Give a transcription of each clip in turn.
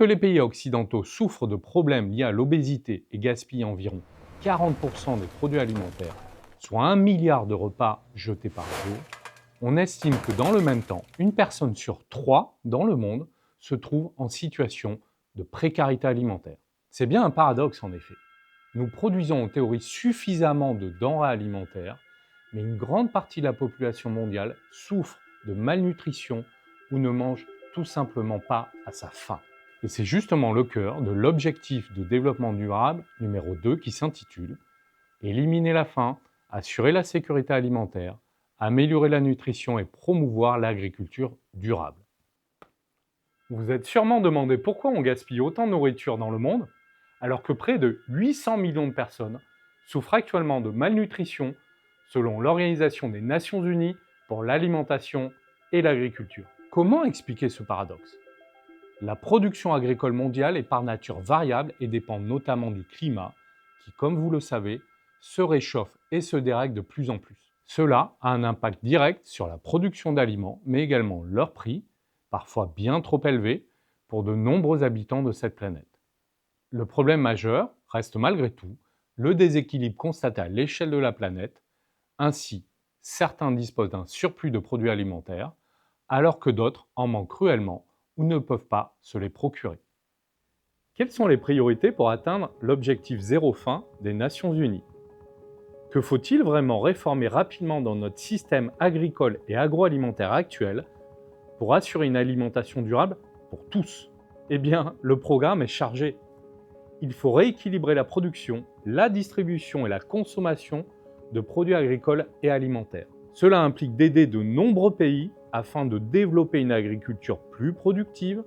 que les pays occidentaux souffrent de problèmes liés à l'obésité et gaspillent environ 40% des produits alimentaires, soit 1 milliard de repas jetés par jour, on estime que dans le même temps, une personne sur 3 dans le monde se trouve en situation de précarité alimentaire. C'est bien un paradoxe en effet. Nous produisons en théorie suffisamment de denrées alimentaires, mais une grande partie de la population mondiale souffre de malnutrition ou ne mange tout simplement pas à sa faim. Et c'est justement le cœur de l'objectif de développement durable numéro 2 qui s'intitule « Éliminer la faim, assurer la sécurité alimentaire, améliorer la nutrition et promouvoir l'agriculture durable ». Vous vous êtes sûrement demandé pourquoi on gaspille autant de nourriture dans le monde, alors que près de 800 millions de personnes souffrent actuellement de malnutrition selon l'Organisation des Nations Unies pour l'alimentation et l'agriculture. Comment expliquer ce paradoxe ? La production agricole mondiale est par nature variable et dépend notamment du climat, qui, comme vous le savez, se réchauffe et se dérègle de plus en plus. Cela a un impact direct sur la production d'aliments, mais également leur prix, parfois bien trop élevé, pour de nombreux habitants de cette planète. Le problème majeur reste malgré tout le déséquilibre constaté à l'échelle de la planète. Ainsi, certains disposent d'un surplus de produits alimentaires, alors que d'autres en manquent cruellement ou ne peuvent pas se les procurer. Quelles sont les priorités pour atteindre l'objectif zéro faim des Nations Unies ? Que faut-il vraiment réformer rapidement dans notre système agricole et agroalimentaire actuel pour assurer une alimentation durable pour tous ? Eh bien, le programme est chargé. Il faut rééquilibrer la production, la distribution et la consommation de produits agricoles et alimentaires. Cela implique d'aider de nombreux pays afin de développer une agriculture plus productive,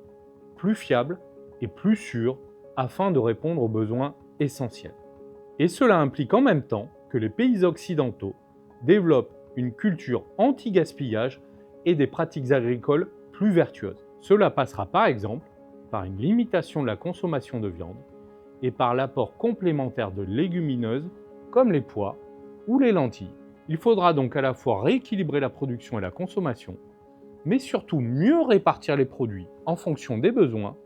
plus fiable et plus sûre afin de répondre aux besoins essentiels. Et cela implique en même temps que les pays occidentaux développent une culture anti-gaspillage et des pratiques agricoles plus vertueuses. Cela passera par exemple par une limitation de la consommation de viande et par l'apport complémentaire de légumineuses comme les pois ou les lentilles. Il faudra donc à la fois rééquilibrer la production et la consommation, mais surtout mieux répartir les produits en fonction des besoins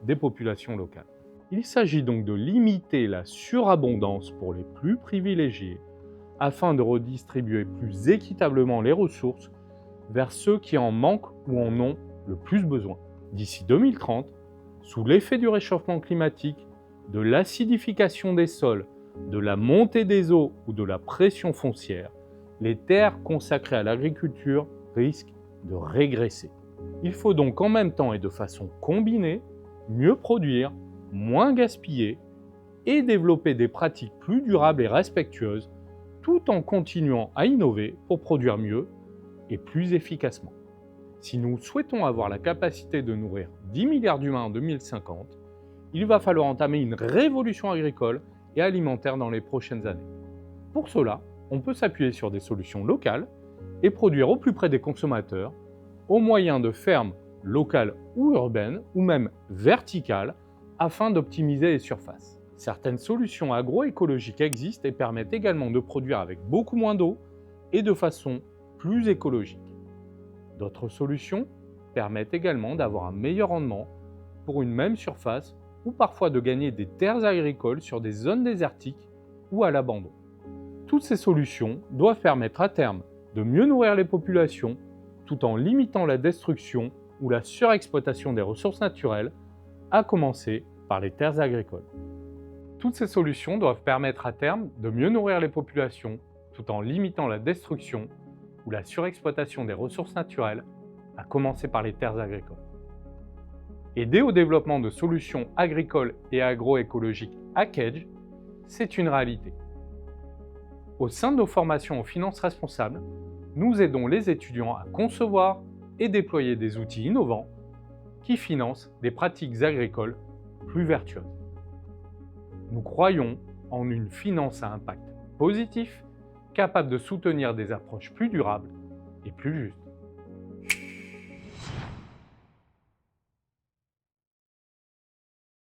des populations locales. Il s'agit donc de limiter la surabondance pour les plus privilégiés afin de redistribuer plus équitablement les ressources vers ceux qui en manquent ou en ont le plus besoin. D'ici 2030, sous l'effet du réchauffement climatique, de l'acidification des sols, de la montée des eaux ou de la pression foncière, les terres consacrées à l'agriculture risquent de régresser. Il faut donc en même temps et de façon combinée mieux produire, moins gaspiller et développer des pratiques plus durables et respectueuses tout en continuant à innover pour produire mieux et plus efficacement. Si nous souhaitons avoir la capacité de nourrir 10 milliards d'humains en 2050, il va falloir entamer une révolution agricole et alimentaire dans les prochaines années. Pour cela, on peut s'appuyer sur des solutions locales et produire au plus près des consommateurs au moyen de fermes locales ou urbaines ou même verticales afin d'optimiser les surfaces. Certaines solutions agroécologiques existent et permettent également de produire avec beaucoup moins d'eau et de façon plus écologique. D'autres solutions permettent également d'avoir un meilleur rendement pour une même surface ou parfois de gagner des terres agricoles sur des zones désertiques ou à l'abandon. Toutes ces solutions doivent permettre à terme de mieux nourrir les populations tout en limitant la destruction ou la surexploitation des ressources naturelles, à commencer par les terres agricoles. Toutes ces solutions doivent permettre à terme de mieux nourrir les populations tout en limitant la destruction ou la surexploitation des ressources naturelles, à commencer par les terres agricoles. Aider au développement de solutions agricoles et agroécologiques ACEDGE, c'est une réalité. Au sein de nos formations en finances responsables, nous aidons les étudiants à concevoir et déployer des outils innovants qui financent des pratiques agricoles plus vertueuses. Nous croyons en une finance à impact positif, capable de soutenir des approches plus durables et plus justes.